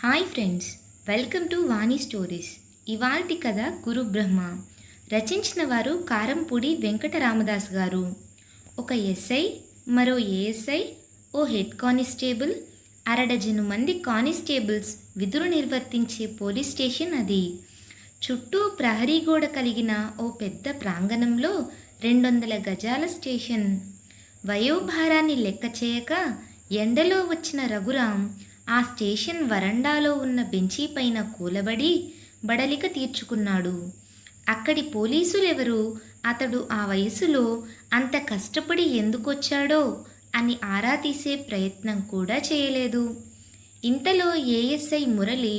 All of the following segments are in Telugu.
Hi friends, welcome to Vani stories. ఇవాల్టి కథ గురు బ్రహ్మ. రచించిన వారు కారంపూడి వెంకట రామదాస్ గారు. ఒక ఎస్ఐ, మరో ఏఎస్ఐ, ఓ హెడ్ కానిస్టేబుల్, అరడజను మంది కానిస్టేబుల్స్ విధులు నిర్వర్తించే పోలీస్ స్టేషన్ అది. చుట్టూ ప్రహరీ గోడ కలిగిన ఓ పెద్ద ప్రాంగణంలో 200 గజాల స్టేషన్. వయోభారాన్ని లెక్క చేయక ఎండలో వచ్చిన రఘురాం ఆ స్టేషన్ వరండాలో ఉన్న బెంచీ పైన కూలబడి బడలిక తీర్చుకున్నాడు. అక్కడి పోలీసులెవరూ అతడు ఆ వయసులో అంత కష్టపడి ఎందుకొచ్చాడో అని ఆరా తీసే ప్రయత్నం కూడా చేయలేదు. ఇంతలో ఏఎస్ఐ మురళి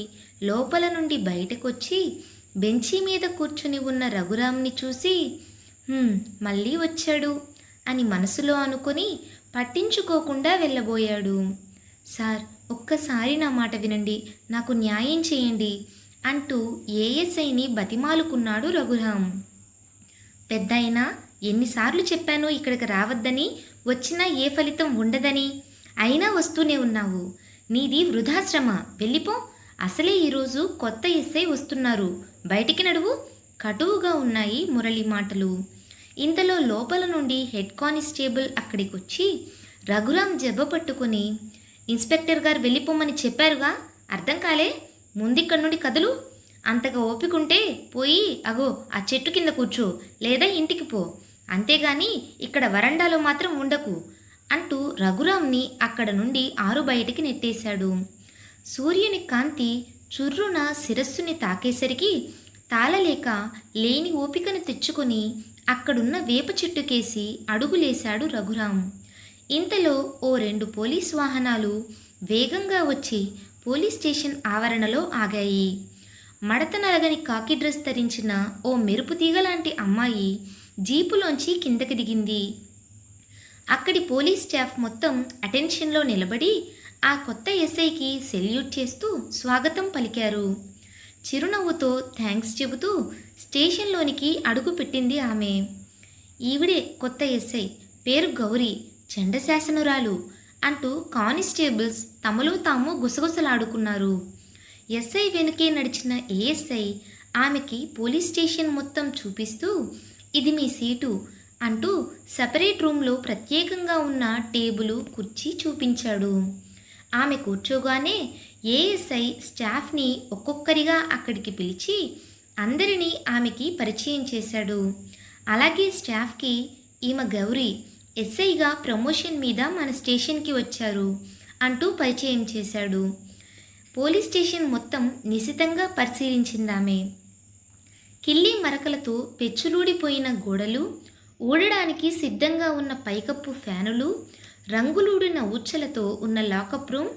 లోపల నుండి బయటకొచ్చి బెంచీ మీద కూర్చుని ఉన్న రఘురాంని చూసి మళ్ళీ వచ్చాడు అని మనసులో అనుకొని పట్టించుకోకుండా వెళ్ళబోయాడు. సార్, ఒక్కసారి నా మాట వినండి, నాకు న్యాయం చేయండి అంటూ ఏఎస్ఐని బతిమాలుకున్నాడు రఘురాం. పెద్దయినా, ఎన్నిసార్లు చెప్పానో ఇక్కడికి రావద్దని, వచ్చినా ఏ ఫలితం ఉండదని, అయినా వస్తూనే ఉన్నావు. నీది వృధాశ్రమ, వెళ్ళిపో. అసలే ఈరోజు కొత్త ఎస్ఐ వస్తున్నారు, బయటికి నడువు. కటువుగా ఉన్నాయి మురళి మాటలు. ఇంతలో లోపల నుండి హెడ్ కానిస్టేబుల్ అక్కడికొచ్చి రఘురాం జబ్బ పట్టుకొని, ఇన్స్పెక్టర్ గారు వెళ్ళిపోమని చెప్పారుగా, అర్థం కాలే? ముందిక్కడి నుండి కదులు. అంతగా ఓపికంటే పోయి అగో ఆ చెట్టు కింద కూర్చో, లేదా ఇంటికి పో. అంతేగాని ఇక్కడ వరండాలో మాత్రం ఉండకు అంటూ రఘురాంని అక్కడ నుండి ఆరు బయటికి నెట్టేశాడు. సూర్యుని కాంతి చుర్రున శిరస్సుని తాకేసరికి తాళలేక లేని ఓపికను తెచ్చుకొని అక్కడున్న వేప చెట్టుకేసి అడుగులేశాడు రఘురాం. ఇంతలో ఓ 2 పోలీస్ వాహనాలు వేగంగా వచ్చి పోలీస్ స్టేషన్ ఆవరణలో ఆగాయి. మడత నలగని కాకి డ్రెస్ ధరించిన ఓ మెరుపు తీగలాంటి అమ్మాయి జీపులోంచి కిందకి దిగింది. అక్కడి పోలీస్ స్టాఫ్ మొత్తం అటెన్షన్లో నిలబడి ఆ కొత్త ఎస్ఐకి సెల్యూట్ చేస్తూ స్వాగతం పలికారు. చిరునవ్వుతో థ్యాంక్స్ చెబుతూ స్టేషన్లోనికి అడుగు పెట్టింది ఆమె. ఈవిడే కొత్త ఎస్ఐ, పేరు గౌరీ, చండశాసనురాలు అంటూ కానిస్టేబుల్స్ తమలో తాము గుసగుసలాడుకున్నారు. ఎస్ఐ వెనుకే నడిచిన ఏఎస్ఐ ఆమెకి పోలీస్ స్టేషన్ మొత్తం చూపిస్తూ, ఇది మీ సీటు అంటూ సపరేట్ రూమ్లో ప్రత్యేకంగా ఉన్న టేబుల్, కుర్చీ చూపించాడు. ఆమె కూర్చోగానే ఏఎస్ఐ స్టాఫ్ని ఒక్కొక్కరిగా అక్కడికి పిలిచి అందరినీ ఆమెకి పరిచయం చేశాడు. అలాగే స్టాఫ్కి, ఈమె గౌరీ, ఎస్ఐగా ప్రమోషన్ మీద మన స్టేషన్కి వచ్చారు అంటూ పరిచయం చేశాడు. పోలీస్ స్టేషన్ మొత్తం నిశితంగా పరిశీలించిందామె. కిల్లి మరకలతో పెచ్చులూడిపోయిన గోడలు, ఊడడానికి సిద్ధంగా ఉన్న పైకప్పు ఫ్యానులు, రంగులూడిన ఊచ్చలతో ఉన్న లాకప్ రూమ్,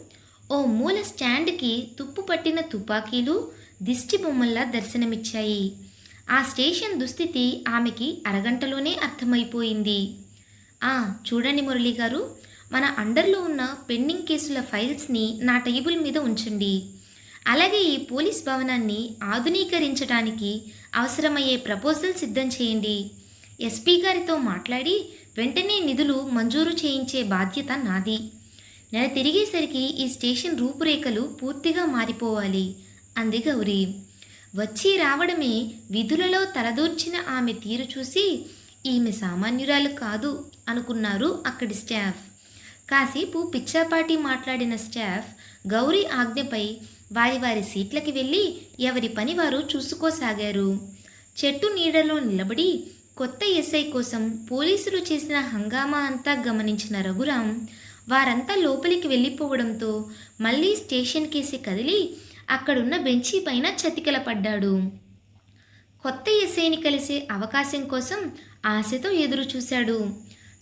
ఓ మూల స్టాండ్కి తుప్పు పట్టిన తుపాకీలు దిష్టి బొమ్మల్లా దర్శనమిచ్చాయి. ఆ స్టేషన్ దుస్థితి ఆమెకి అరగంటలోనే అర్థమైపోయింది. చూడండి మురళి గారు, మన అండర్లో ఉన్న పెండింగ్ కేసుల ఫైల్స్ని నా టేబుల్ మీద ఉంచండి. అలాగే ఈ పోలీస్ భవనాన్ని ఆధునీకరించడానికి అవసరమయ్యే ప్రపోజల్ సిద్ధం చేయండి. ఎస్పీ గారితో మాట్లాడి వెంటనే నిధులు మంజూరు చేయించే బాధ్యత నాది. నెల తిరిగేసరికి ఈ స్టేషన్ రూపురేఖలు పూర్తిగా మారిపోవాలి అంది గౌరీ. వచ్చి రావడమే విధులలో తలదూర్చిన ఆమె తీరు చూసి ఈమె సామాన్యురాలు కాదు అనుకున్నారు అక్కడి స్టాఫ్. కాసేపు పిచ్చాపాటి మాట్లాడిన స్టాఫ్ గౌరీ ఆజ్ఞపై వారి వారి సీట్లకి వెళ్ళి ఎవరి పని వారు చూసుకోసాగారు. చెట్టు నీడలో నిలబడి కొత్త ఎస్ఐ కోసం పోలీసులు చేసిన హంగామా అంతా గమనించిన రఘురాం వారంతా లోపలికి వెళ్ళిపోవడంతో మళ్ళీ స్టేషన్ కేసి కదిలి అక్కడున్న బెంచీ పైన చతికిల పడ్డాడు. కొత్త ఎస్ఐని కలిసే అవకాశం కోసం ఆశతో ఎదురు చూశాడు.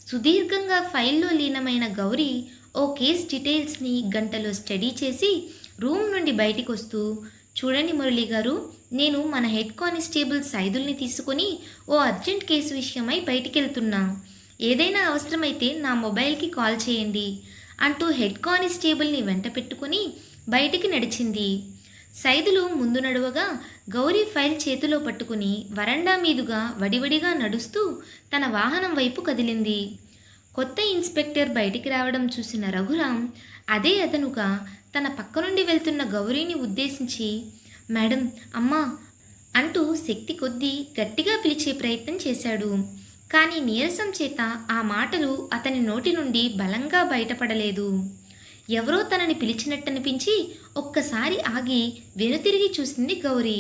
సుదీర్ఘంగా ఫైల్లో లీనమైన గౌరీ ఓ కేస్ డీటెయిల్స్ని గంటలో స్టడీ చేసి రూమ్ నుండి బయటికి వస్తూ, చూడండి మురళి గారు, నేను మన హెడ్ కానిస్టేబుల్ సైదుల్ని తీసుకొని ఓ అర్జెంట్ కేసు విషయమై బయటికి వెళ్తున్నా. ఏదైనా అవసరమైతే నా మొబైల్కి కాల్ చేయండి అంటూ హెడ్ కానిస్టేబుల్ని వెంట పెట్టుకుని బయటికి నడిచింది. సైదులు ముందు నడువగా గౌరీ ఫైల్ చేతిలో పట్టుకుని వరండా మీదుగా వడివడిగా నడుస్తూ తన వాహనం వైపు కదిలింది. కొత్త ఇన్స్పెక్టర్ బయటికి రావడం చూసిన రఘురాం అదే అదనుగా తన పక్క నుండి వెళ్తున్న గౌరీని ఉద్దేశించి, మేడం, అమ్మా అంటూ శక్తి కొద్దీ గట్టిగా పిలిచే ప్రయత్నం చేశాడు. కానీ నీరసం చేత ఆ మాటలు అతని నోటి నుండి బలంగా బయటపడలేదు. ఎవరో తనని పిలిచినట్టనిపించి ఒక్కసారి ఆగి వెనుతిరిగి చూసింది గౌరీ.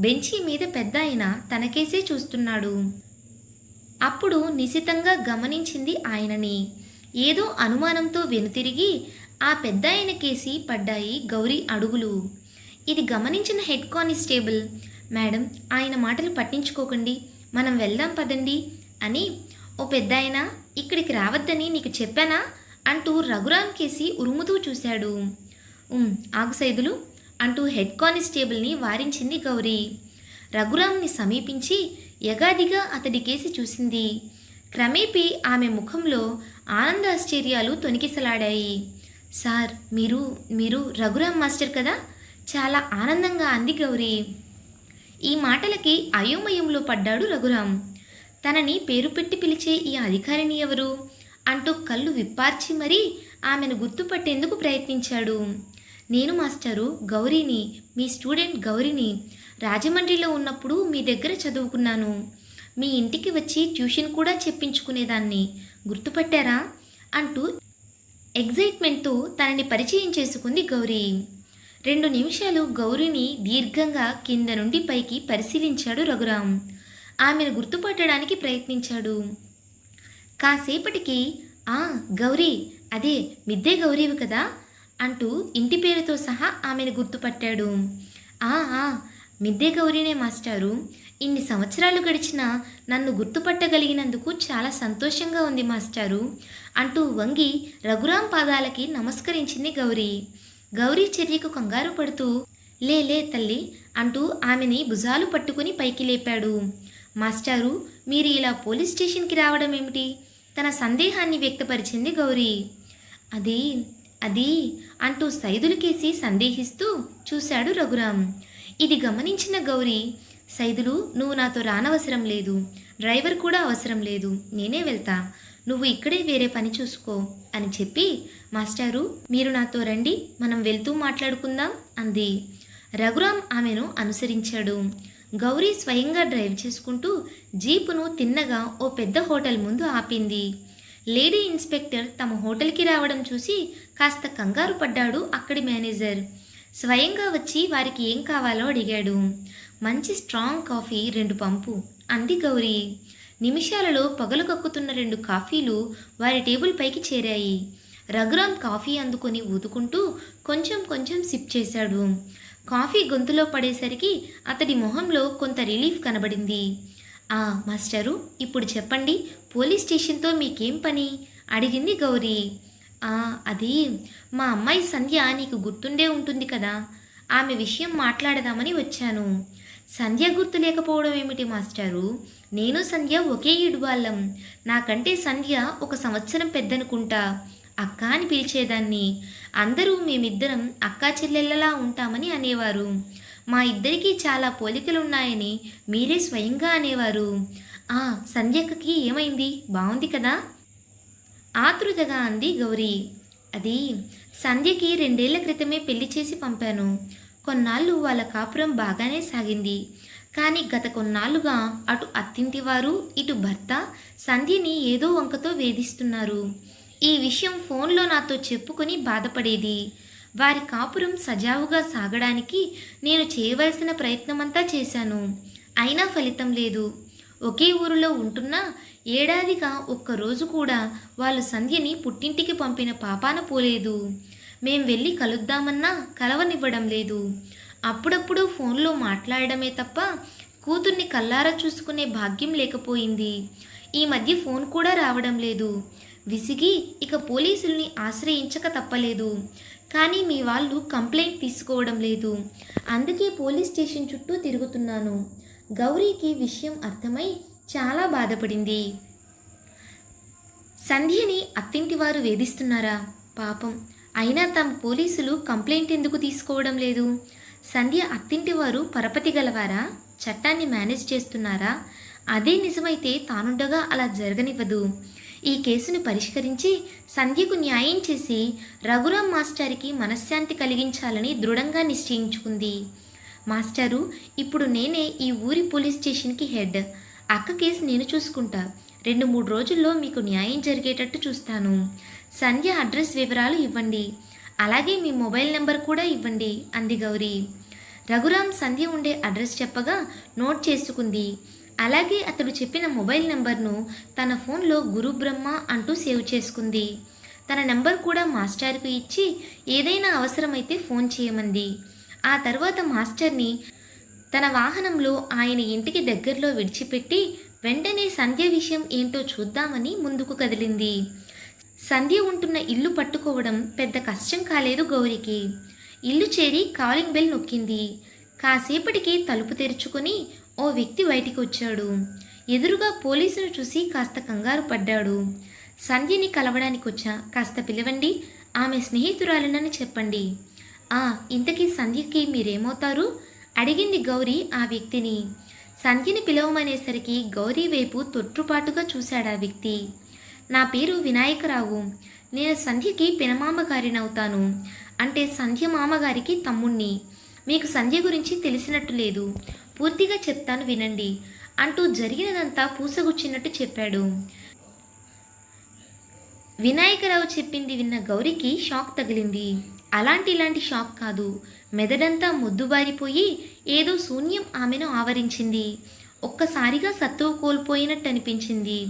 బెంచీ మీద పెద్దాయన తనకేసే చూస్తున్నాడు. అప్పుడు నిశితంగా గమనించింది ఆయనని. ఏదో అనుమానంతో వెనుతిరిగి ఆ పెద్దాయన కేసి పడ్డాయి గౌరీ అడుగులు. ఇది గమనించిన హెడ్ కానిస్టేబుల్, మేడం, ఆయన మాటలు పట్టించుకోకండి, మనం వెళ్దాం పదండి అని, ఓ పెద్దాయన, ఇక్కడికి రావద్దని నీకు చెప్పానా అంటూ రఘురాం కేసి ఉరుముతూ చూశాడు. ఆగు సైదులు అంటూ హెడ్ కానిస్టేబుల్ని వారించింది గౌరీ. రఘురాంని సమీపించి యగాదిగా అతడి కేసి చూసింది. క్రమేపీ ఆమె ముఖంలో ఆనందాశ్చర్యాలు తొణికిసలాడాయి. సార్, మీరు మీరు రఘురాం మాస్టర్ కదా? చాలా ఆనందంగా అంది గౌరీ. ఈ మాటలకి అయోమయంలో పడ్డాడు రఘురాం. తనని పేరు పెట్టి పిలిచే ఈ అధికారిని ఎవరు అంటూ కళ్ళు విప్పార్చి మరీ ఆమెను గుర్తుపట్టేందుకు ప్రయత్నించాడు. నేను మాస్టరు, గౌరీని, మీ స్టూడెంట్ గౌరీని. రాజమండ్రిలో ఉన్నప్పుడు మీ దగ్గర చదువుకున్నాను. మీ ఇంటికి వచ్చి ట్యూషన్ కూడా చెప్పించుకునేదాన్ని. గుర్తుపట్టారా అంటూ ఎగ్జైట్మెంట్తో తనని పరిచయం చేసుకుంది గౌరీ. 2 నిమిషాలు గౌరీని దీర్ఘంగా కింద నుండి పైకి పరిశీలించాడు రఘురాం. ఆమెను గుర్తుపట్టడానికి ప్రయత్నించాడు. కాసేపటికి, గౌరీ, అదే మిద్దే గౌరీవి కదా అంటూ ఇంటి పేరుతో సహా ఆమెను గుర్తుపట్టాడు. మిద్దే గౌరీనే మాస్టారు. ఇన్ని సంవత్సరాలు గడిచినా నన్ను గుర్తుపట్టగలిగినందుకు చాలా సంతోషంగా ఉంది మాస్టారు అంటూ వంగి రఘురాం పాదాలకి నమస్కరించింది గౌరీ. గౌరీ చర్యకు కంగారు పడుతూ, లే తల్లి అంటూ ఆమెని భుజాలు పట్టుకుని పైకి లేపాడు. మాస్టారు, మీరు ఇలా పోలీస్ స్టేషన్కి రావడం ఏమిటి? తన సందేహాన్ని వ్యక్తపరిచింది గౌరీ. అది అంటూ సైదులకేసి సందేహిస్తూ చూశాడు రఘురాం. ఇది గమనించిన గౌరీ, సైదులు, నువ్వు నాతో రానవసరం లేదు, డ్రైవర్ కూడా అవసరం లేదు, నేనే వెళ్తా, నువ్వు ఇక్కడే వేరే పని చూసుకో అని చెప్పి, మాస్టారు, మీరు నాతో రండి, మనం వెళ్తూ మాట్లాడుకుందాం అంది. రఘురాం ఆమెను అనుసరించాడు. గౌరీ స్వయంగా డ్రైవ్ చేసుకుంటూ జీపును తిన్నగా ఓ పెద్ద హోటల్ ముందు ఆపింది. లేడీ ఇన్స్పెక్టర్ తమ హోటల్కి రావడం చూసి కాస్త కంగారు పడ్డాడు అక్కడి మేనేజర్. స్వయంగా వచ్చి వారికి ఏం కావాలో అడిగాడు. మంచి స్ట్రాంగ్ కాఫీ 2 పంపు అంది గౌరీ. నిమిషాలలో పగలు కక్కుతున్న 2 కాఫీలు వారి టేబుల్ పైకి చేరాయి. రఘురాం కాఫీ అందుకొని ఊదుకుంటూ కొంచెం కొంచెం సిప్ చేశాడు. కాఫీ గొంతులో పడేసరికి అతడి మొహంలో కొంత రిలీఫ్ కనబడింది. మాస్టరు, ఇప్పుడు చెప్పండి, పోలీస్ స్టేషన్తో మీకేం పని అడిగింది గౌరీ. అది మా అమ్మాయి సంధ్య నీకు గుర్తుండే ఉంటుంది కదా, ఆమె విషయం మాట్లాడదామని వచ్చాను. సంధ్య గుర్తు లేకపోవడం ఏమిటి మాస్టారు? నేను సంధ్య ఒకే ఈడుబాళ్ళం. నాకంటే సంధ్య 1 సంవత్సరం పెద్దనుకుంటా. అక్క అని పిలిచేదాన్ని. అందరూ మేమిద్దరం అక్కా చెల్లెళ్ళలా ఉంటామని అనేవారు. మా ఇద్దరికీ చాలా పోలికలున్నాయని మీరే స్వయంగా అనేవారు. సంధ్యక్కకి ఏమైంది? బాగుంది కదా ఆతృతగా అంది గౌరీ. అది సంధ్యకి 2 ఏళ్ల క్రితమే పెళ్లి చేసి పంపాను. కొన్నాళ్ళు వాళ్ళ కాపురం బాగానే సాగింది. కానీ గత కొన్నాళ్ళుగా అటు అత్తింటివారు ఇటు భర్త సంధ్యని ఏదో వంకతో వేధిస్తున్నారు. ఈ విషయం ఫోన్లో నాతో చెప్పుకొని బాధపడేది. వారి కాపురం సజావుగా సాగడానికి నేను చేయవలసిన ప్రయత్నమంతా చేశాను. అయినా ఫలితం లేదు. ఒకే ఊరిలో ఉంటున్నా ఏడాదిగా ఒక్కరోజు కూడా వాళ్ళు సంధ్యని పుట్టింటికి పంపిన పాపాన పోలేదు. మేం వెళ్ళి కలుద్దామన్నా కలవనివ్వడం లేదు. అప్పుడప్పుడు ఫోన్లో మాట్లాడడమే తప్ప కూతుర్ని కల్లారా చూసుకునే భాగ్యం లేకపోయింది. ఈ మధ్య ఫోన్ కూడా రావడం లేదు. విసిగి ఇక పోలీసుల్ని ఆశ్రయించక తప్పలేదు. కానీ మీ వాళ్ళు కంప్లైంట్ తీసుకోవడం లేదు. అందుకే పోలీస్ స్టేషన్ చుట్టూ తిరుగుతున్నాను. గౌరీకి విషయం అర్థమై చాలా బాధపడింది. సంధ్యని అత్తింటివారు వేధిస్తున్నారా? పాపం. అయినా తమ పోలీసులు కంప్లైంట్ ఎందుకు తీసుకోవడం లేదు? సంధ్య అత్తింటివారు పరపతి గలవారా? చట్టాన్ని మేనేజ్ చేస్తున్నారా? అదే నిజమైతే తానుండగా అలా జరగనివ్వదు. ఈ కేసును పరిష్కరించి సంధ్యకు న్యాయం చేసి రఘురాం మాస్టర్కి మనశ్శాంతి కలిగించాలని దృఢంగా నిశ్చయించుకుంది. మాస్టారు, ఇప్పుడు నేనే ఈ ఊరి పోలీస్ స్టేషన్కి హెడ్. అక్క కేసు నేను చూసుకుంటా. 2-3 రోజుల్లో మీకు న్యాయం జరిగేటట్టు చూస్తాను. సంధ్య అడ్రస్ వివరాలు ఇవ్వండి. అలాగే మీ మొబైల్ నెంబర్ కూడా ఇవ్వండి అంది గౌరీ. రఘురాం సంధ్య ఉండే అడ్రస్ చెప్పగా నోట్ చేసుకుంది. అలాగే అతడు చెప్పిన మొబైల్ నెంబర్ను తన ఫోన్లో గురుబ్రహ్మ అంటూ సేవ్ చేసుకుంది. తన నెంబర్ కూడా మాస్టర్కు ఇచ్చి ఏదైనా అవసరమైతే ఫోన్ చేయమంది. ఆ తర్వాత మాస్టర్ని తన వాహనంలో ఆయన ఇంటికి దగ్గరలో విడిచిపెట్టి వెంటనే సంధ్య విషయం ఏంటో చూద్దామని ముందుకు కదిలింది. సంధ్య ఉంటున్న ఇల్లు పట్టుకోవడం పెద్ద కష్టం కాలేదు గౌరికి. ఇల్లు చేరి కాలింగ్ బెల్ నొక్కింది. కాసేపటికి తలుపు తెరుచుకొని ఓ వ్యక్తి బయటికి వచ్చాడు. ఎదురుగా పోలీసును చూసి కాస్త కంగారు పడ్డాడు. సంధ్యని కలవడానికి వచ్చా, కాస్త పిలవండి, ఆమె స్నేహితురాలినని చెప్పండి. ఇంతకీ సంధ్యకి మీరేమవుతారు అడిగింది గౌరీ ఆ వ్యక్తిని. సంధ్యని పిలవమనేసరికి గౌరీ వైపు తొట్టుపాటుగా చూశాడు ఆ వ్యక్తి. నా పేరు వినాయకరావు. నేను సంధ్యకి పినమామగారినవుతాను. అంటే సంధ్య మామగారికి తమ్ముణ్ణి. మీకు సంధ్య గురించి తెలిసినట్టు లేదు. పూర్తిగా చెప్తాను వినండి అంటూ జరిగినదంతా పూసగుచ్చినట్టు చెప్పాడు. వినాయకరావు చెప్పింది విన్న గౌరికి షాక్ తగిలింది. ఇలాంటి షాక్ కాదు. మెదడంతా మొద్దుబారిపోయి ఏదో శూన్యం ఆమెను ఆవరించింది. ఒక్కసారిగా సత్తువ కోల్పోయినట్టు అనిపించింది.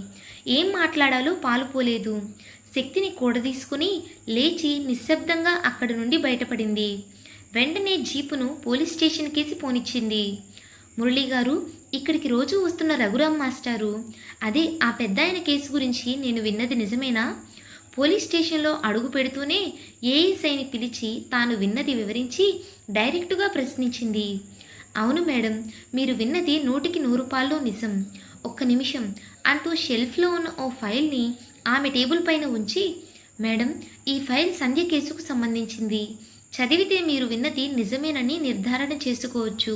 ఏం మాట్లాడాలో పాలుపోలేదు. శక్తిని కూడదీసుకుని లేచి నిశ్శబ్దంగా అక్కడి నుండి బయటపడింది. వెంటనే జీపును పోలీస్ స్టేషన్కేసి పోనిచ్చింది. మురళీగారు, ఇక్కడికి రోజు వస్తున్న రఘురాం మాస్టారు, అదే ఆ పెద్దాయన కేసు గురించి నేను విన్నది నిజమేనా? పోలీస్ స్టేషన్లో అడుగు పెడుతూనే ఏఎస్ఐని పిలిచి తాను విన్నది వివరించి డైరెక్టుగా ప్రశ్నించింది. అవును మేడం, మీరు విన్నది 100% నిజం. ఒక్క నిమిషం అంటూ షెల్ఫ్లో ఉన్న ఓ ఫైల్ని ఆమె టేబుల్ పైన ఉంచి, మేడం, ఈ ఫైల్ సంధ్య కేసుకు సంబంధించింది. చదివితే మీరు విన్నది నిజమేనని నిర్ధారణ చేసుకోవచ్చు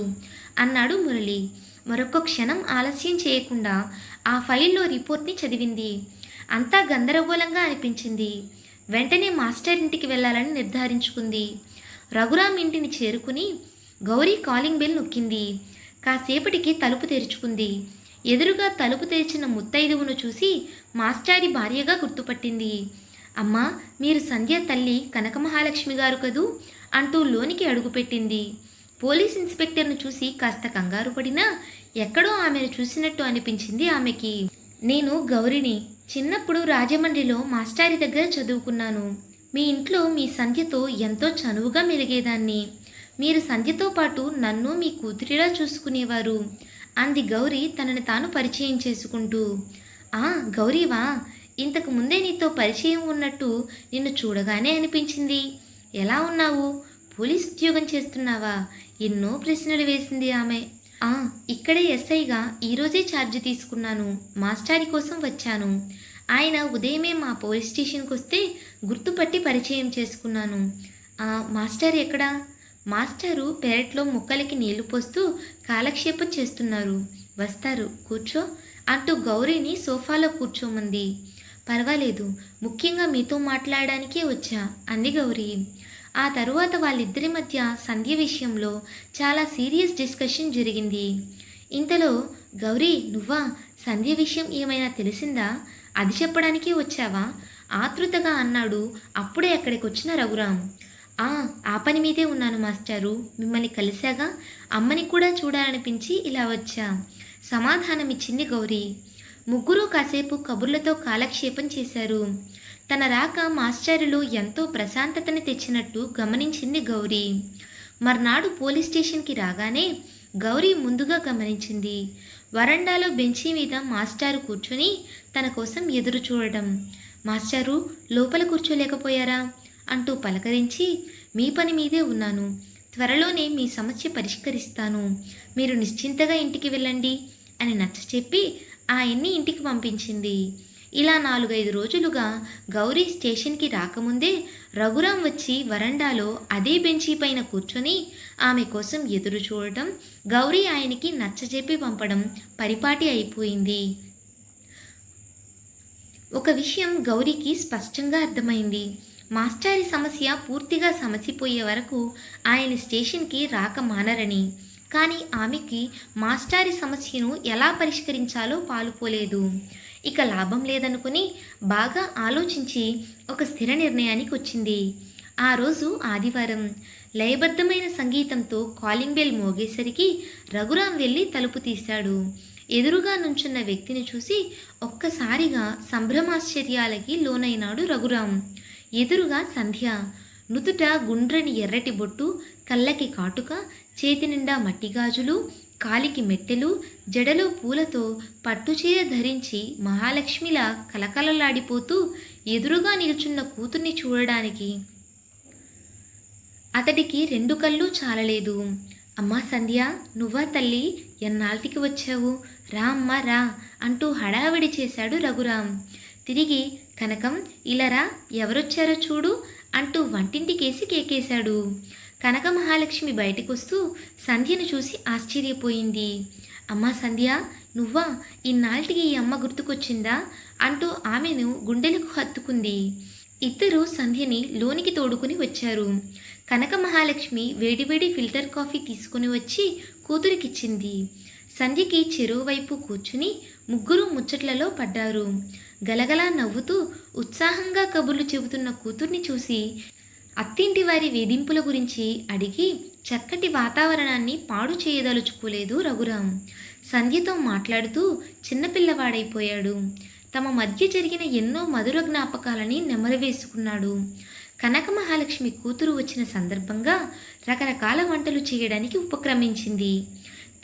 అన్నాడు మురళి. మరొక క్షణం ఆలస్యం చేయకుండా ఆ ఫైల్లో రిపోర్ట్ని చదివింది. అంతా గందరగోళంగా అనిపించింది. వెంటనే మాస్టర్ ఇంటికి వెళ్ళాలని నిర్ధారించుకుంది. రఘురాం ఇంటిని చేరుకుని గౌరీ కాలింగ్ బెల్ నొక్కింది. కాసేపటికి తలుపు తెరుచుకుంది. ఎదురుగా తలుపు తెరిచిన ముత్తైదువును చూసి మాస్టారి భార్యగా గుర్తుపట్టింది. అమ్మా, మీరు సంధ్య తల్లి కనకమహాలక్ష్మి గారు కదూ అంటూ లోనికి అడుగుపెట్టింది. పోలీస్ ఇన్స్పెక్టర్ను చూసి కాస్త కంగారు పడినా ఎక్కడో ఆమెను చూసినట్టు అనిపించింది ఆమెకి. నేను గౌరిని. చిన్నప్పుడు రాజమండ్రిలో మాస్టారి దగ్గర చదువుకున్నాను. మీ ఇంట్లో మీ సంధ్యతో ఎంతో చనువుగా మెలిగేదాన్ని. మీరు సంధ్యతో పాటు నన్ను మీ కూతురిలా చూసుకునేవారు అంది గౌరీ తనని తాను పరిచయం చేసుకుంటూ. గౌరీవా, ఇంతకు ముందే నీతో పరిచయం ఉన్నట్టు నిన్ను చూడగానే అనిపించింది. ఎలా ఉన్నావు? పోలీస్ ఉద్యోగం చేస్తున్నావా? ఎన్నో ప్రశ్నలు వేసింది ఆమె. ఇక్కడే ఎస్ఐగా ఈరోజే ఛార్జ్ తీసుకున్నాను. మాస్టారి కోసం వచ్చాను. ఆయన ఉదయమే మా పోలీస్ స్టేషన్కి వస్తే గుర్తుపట్టి పరిచయం చేసుకున్నాను. మాస్టర్ ఎక్కడా? మాస్టారు పెరట్లో మొక్కలకి నీళ్లు పోస్తూ కాలక్షేపం చేస్తున్నారు. వస్తారు, కూర్చో అంటూ గౌరీని సోఫాలో కూర్చోమంది. పర్వాలేదు, ముఖ్యంగా మీతో మాట్లాడడానికే వచ్చా అంది గౌరీ. ఆ తరువాత వాళ్ళిద్దరి మధ్య సంధ్య విషయంలో చాలా సీరియస్ డిస్కషన్ జరిగింది. ఇంతలో గౌరీ, నువ్వా? సంధ్య విషయం ఏమైనా తెలిసిందా? అది చెప్పడానికే వచ్చావా ఆతృతగా అన్నాడు అప్పుడే అక్కడికి వచ్చిన రఘురాం. ఆ పని మీదే ఉన్నాను మాస్టారు. మిమ్మల్ని కలిశాగా అమ్మని కూడా చూడాలనిపించి ఇలా వచ్చా సమాధానమిచ్చింది గౌరీ. ముగ్గురు కాసేపు కబుర్లతో కాలక్షేపం చేశారు. తన రాక మాస్టారులో ఎంతో ప్రశాంతతని తెచ్చినట్టు గమనించింది గౌరీ. మర్నాడు పోలీస్ స్టేషన్కి రాగానే గౌరీ ముందుగా గమనించింది వరండాలో బెంచీ మీద మాస్టారు కూర్చొని తన కోసం ఎదురు చూడడం. మాస్టారు, లోపల కూర్చోలేకపోయారా అంటూ పలకరించి, మీ పని మీదే ఉన్నాను. త్వరలోనే మీ సమస్య పరిష్కరిస్తాను. మీరు నిశ్చింతగా ఇంటికి వెళ్ళండి అని నచ్చచెప్పి ఆయన్ని ఇంటికి పంపించింది. ఇలా 4-5 రోజులుగా గౌరీ స్టేషన్కి రాకముందే రఘురాం వచ్చి వరండాలో అదే బెంచీ పైన కూర్చొని ఆమె కోసం ఎదురు చూడటం, గౌరీ ఆయనకి నచ్చజెప్పి పంపడం పరిపాటి అయిపోయింది. ఒక విషయం గౌరీకి స్పష్టంగా అర్థమైంది. మాస్టారి సమస్య పూర్తిగా సమసిపోయే వరకు ఆయన స్టేషన్కి రాక మానరని. కానీ ఆమెకి మాస్టారి సమస్యను ఎలా పరిష్కరించాలో పాలుపోలేదు. ఇక లాభం లేదనుకుని బాగా ఆలోచించి ఒక స్థిర నిర్ణయానికి వచ్చింది. ఆ రోజు ఆదివారం. లయబద్ధమైన సంగీతంతో కాలింగ్ బెల్ మోగేసరికి రఘురాం వెళ్ళి తలుపు తీశాడు. ఎదురుగా నుంచున్న వ్యక్తిని చూసి ఒక్కసారిగా సంభ్రమాశ్చర్యాలకి లోనైనాడు రఘురాం. ఎదురుగా సంధ్య. నుదుట గుండ్రని ఎర్రటి బొట్టు, కళ్ళకి కాటుక, చేతి నిండా మట్టిగాజులు, కాలికి మెట్టెలు, జడలో పూలతో పట్టుచీర ధరించి మహాలక్ష్మిలా కలకలలాడిపోతూ ఎదురుగా నిల్చున్న కూతుర్ని చూడడానికి అతడికి రెండు కళ్ళు చాలలేదు. అమ్మా సంధ్య, నువ్వా తల్లి? ఎన్నాళ్ళకి వచ్చావు? రా అమ్మా రా అంటూ హడావిడి చేశాడు రఘురాం. తిరిగి కనకం ఇలారా, ఎవరొచ్చారో చూడు అంటూ వంటింటికేసి కేకేశాడు. కనక మహాలక్ష్మి బయటకొస్తూ సంధ్యను చూసి ఆశ్చర్యపోయింది. అమ్మా సంధ్య, నువ్వా? ఇన్నాళ్ళకి ఈ అమ్మ గుర్తుకొచ్చిందా అంటూ ఆమెను గుండెలకు హత్తుకుంది. ఇద్దరూ సంధ్యని లోనికి తోడుకుని వచ్చారు. కనక మహాలక్ష్మి వేడివేడి ఫిల్టర్ కాఫీ తీసుకుని వచ్చి కూతురికిచ్చింది. సంధ్యకి చెరోవైపు కూర్చుని ముగ్గురు ముచ్చట్లలో పడ్డారు. గలగలా నవ్వుతూ ఉత్సాహంగా కబుర్లు చెబుతున్న కూతుర్ని చూసి అత్తింటి వారి వేధింపుల గురించి అడిగి చక్కటి వాతావరణాన్ని పాడు చేయదలుచుకోలేదు రఘురాం. సంధ్యతో మాట్లాడుతూ చిన్నపిల్లవాడైపోయాడు. తమ మధ్య జరిగిన ఎన్నో మధుర జ్ఞాపకాలని నెమరవేసుకున్నాడు. కనక మహాలక్ష్మి కూతురు వచ్చిన సందర్భంగా రకరకాల వంటలు చేయడానికి ఉపక్రమించింది.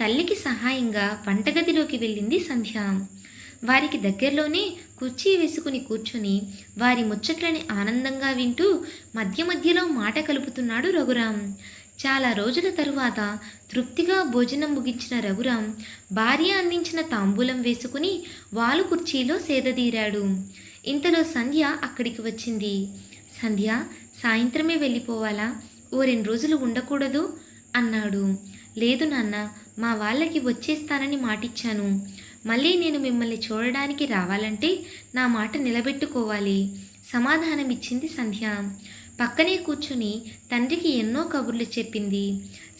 తల్లికి సహాయంగా వంటగదిలోకి వెళ్ళింది సంధ్య. వారికి దగ్గరలోనే కుర్చీ వేసుకుని కూర్చొని వారి ముచ్చట్లని ఆనందంగా వింటూ మధ్య మధ్యలో మాట కలుపుతున్నాడు రఘురాం. చాలా రోజుల తరువాత తృప్తిగా భోజనం ముగించిన రఘురాం భార్య అందించిన తాంబూలం వేసుకుని వాలు కుర్చీలో సేదదీరాడు. ఇంతలో సంధ్య అక్కడికి వచ్చింది. సంధ్య, సాయంత్రమే వెళ్ళిపోవాలా? ఓ 2 రోజులు ఉండకూడదు అన్నాడు. లేదు నాన్న, మా వాళ్ళకి వచ్చేస్తానని మాటిచ్చాను. మళ్ళీ నేను మిమ్మల్ని చూడడానికి రావాలంటే నా మాట నిలబెట్టుకోవాలి సమాధానమిచ్చింది సంధ్య. పక్కనే కూర్చుని తండ్రికి ఎన్నో కబుర్లు చెప్పింది.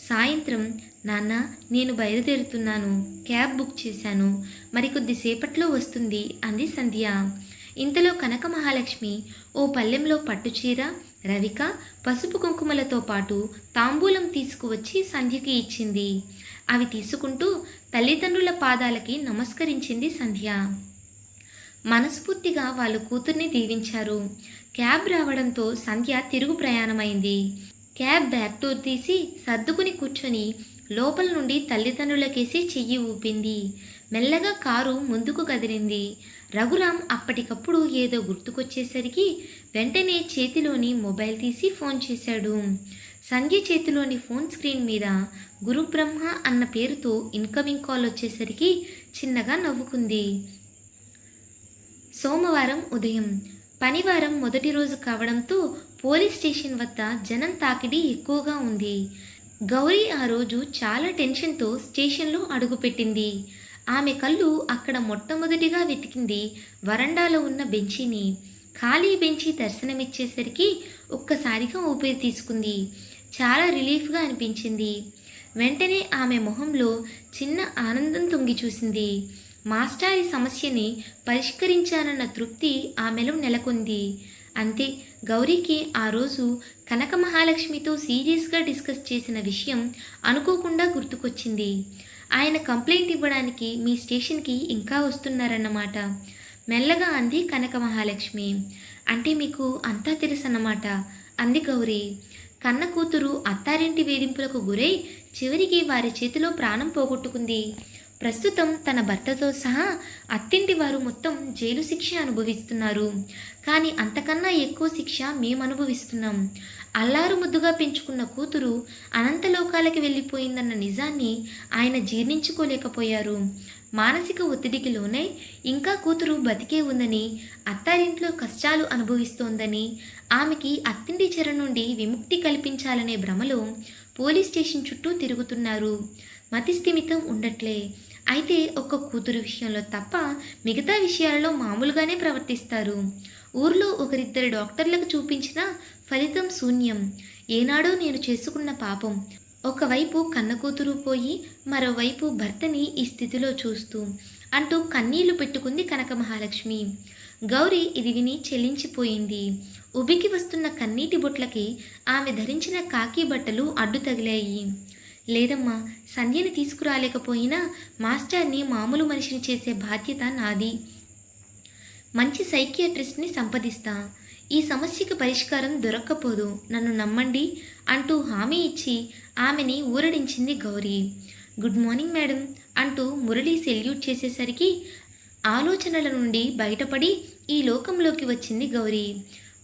సాయంత్రం నాన్న, నేను బయలుదేరుతున్నాను, క్యాబ్ బుక్ చేశాను, మరికొద్దిసేపట్లో వస్తుంది అంది సంధ్య. ఇంతలో కనక మహాలక్ష్మి ఓ పల్లెంలో పట్టుచీర, రవిక, పసుపు కుంకుమలతో పాటు తాంబూలం తీసుకువచ్చి సంధ్యకి ఇచ్చింది. అవి తీసుకుంటూ తల్లిదండ్రుల పాదాలకి నమస్కరించింది సంధ్య. మనస్ఫూర్తిగా వాళ్ళ కూతుర్ని దీవించారు. క్యాబ్ రావడంతో సంధ్య తిరుగు ప్రయాణమైంది. క్యాబ్ బ్యాక్ డోర్ తీసి సర్దుకుని కూర్చొని లోపల నుండి తల్లిదండ్రులకేసి చెయ్యి ఊపింది. మెల్లగా కారు ముందుకు కదిలింది. రఘురాం అప్పటికప్పుడు ఏదో గుర్తుకొచ్చేసరికి వెంటనే చేతిలోని మొబైల్ తీసి ఫోన్ చేశాడు. సంధ్య చేతిలోని ఫోన్ స్క్రీన్ మీద గురుబ్రహ్మ అన్న పేరుతో ఇన్కమింగ్ కాల్ వచ్చేసరికి చిన్నగా నవ్వుకుంది. సోమవారం ఉదయం. పనివారం మొదటి రోజు కావడంతో పోలీస్ స్టేషన్ వద్ద జనం తాకిడి ఎక్కువగా ఉంది. గౌరీ ఆ రోజు చాలా టెన్షన్తో స్టేషన్లో అడుగుపెట్టింది. ఆమె కళ్ళు అక్కడ మొట్టమొదటిగా వెతికింది వరండాలో ఉన్న బెంచీని. ఖాళీ బెంచీ దర్శనమిచ్చేసరికి ఒక్కసారిగా ఊపిరి తీసుకుంది. చాలా రిలీఫ్గా అనిపించింది. వెంటనే ఆమె మొహంలో చిన్న ఆనందం తొంగి చూసింది. మాస్టారి సమస్యని పరిష్కరించానన్న తృప్తి ఆమెలో నెలకొంది. అంతే, గౌరీకి ఆ రోజు కనక మహాలక్ష్మితో సీరియస్గా డిస్కస్ చేసిన విషయం అనుకోకుండా గుర్తుకొచ్చింది. ఆయన కంప్లైంట్ ఇవ్వడానికి మీ స్టేషన్కి ఇంకా వస్తున్నారన్నమాట మెల్లగా అంది కనక మహాలక్ష్మి. అంటే మీకు అంతా తెలుసన్నమాట అంది గౌరీ. కన్న కూతురు అత్తారింటి వేధింపులకు గురై చివరికి వారి చేతిలో ప్రాణం పోగొట్టుకుంది. ప్రస్తుతం తన భర్తతో సహా అత్తింటి వారు మొత్తం జైలు శిక్ష అనుభవిస్తున్నారు. కానీ అంతకన్నా ఎక్కువ శిక్ష మేము అనుభవిస్తున్నాం. అల్లారు ముద్దుగా పెంచుకున్న కూతురు అనంతలోకాలకి వెళ్ళిపోయిందన్న నిజాన్ని ఆయన జీర్ణించుకోలేకపోయారు. మానసిక ఒత్తిడికి లోనై ఇంకా కూతురు బతికే ఉందని, అత్తారింట్లో కష్టాలు అనుభవిస్తోందని, ఆమెకి అత్తింటి చెర నుండి విముక్తి కల్పించాలనే భ్రమలో పోలీస్ స్టేషన్ చుట్టూ తిరుగుతున్నారు. మతిస్థిమితం ఉండట్లే. అయితే ఒక్క కూతురు విషయంలో తప్ప మిగతా విషయాలలో మామూలుగానే ప్రవర్తిస్తారు. ఊర్లో ఒకరిద్దరు డాక్టర్లకు చూపించిన ఫలితం శూన్యం. ఏనాడో నేను చేసుకున్న పాపం. ఒకవైపు కన్న కూతురు పోయి మరోవైపు భర్తని ఈ స్థితిలో చూస్తూ అంటూ కన్నీళ్లు పెట్టుకుంది కనక మహాలక్ష్మి. గౌరి ఇది విని చెల్లించిపోయింది. ఉబికి వస్తున్న కన్నీటి బొట్లకి ఆమె ధరించిన కాకి బట్టలు అడ్డు తగిలాయి. లేదమ్మా, సంధ్యని తీసుకురాలేకపోయినా మాస్టర్ని మామూలు మనిషిని చేసే బాధ్యత నాది. మంచి సైకియాట్రిస్ట్ని సంప్రదిస్తా. ఈ సమస్యకు పరిష్కారం దొరక్కపోదు, నన్ను నమ్మండి అంటూ హామీ ఇచ్చి ఆమెని ఊరడించింది గౌరీ. గుడ్ మార్నింగ్ మేడం అంటూ మురళి సెల్యూట్ చేసేసరికి ఆలోచనల నుండి బయటపడి ఈ లోకంలోకి వచ్చింది గౌరీ.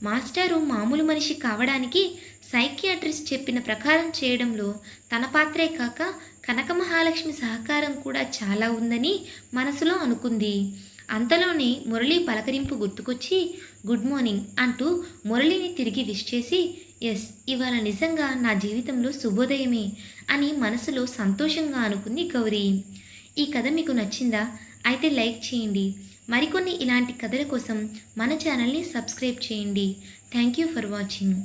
మాస్టారు మామూలు మనిషి కావడానికి సైకియాట్రిస్ట్ చెప్పిన ప్రకారం చేయడంలో తన పాత్రే కాక కనక మహాలక్ష్మి సహకారం కూడా చాలా ఉందని మనసులో అనుకుంది. అంతలోనే మురళి పలకరింపు గుర్తుకొచ్చి గుడ్ మార్నింగ్ అంటూ మురళిని తిరిగి విష్ చేసి ఎస్, ఇవాళ నిజంగా నా జీవితంలో శుభోదయమే అని మనసులో సంతోషంగా అనుకుంది గౌరీ. ఈ కథ మీకు నచ్చిందా? అయితే లైక్ చేయండి. మరికొన్ని ఇలాంటి కథల కోసం మన ఛానల్ని సబ్స్క్రైబ్ చేయండి. Thank you for watching.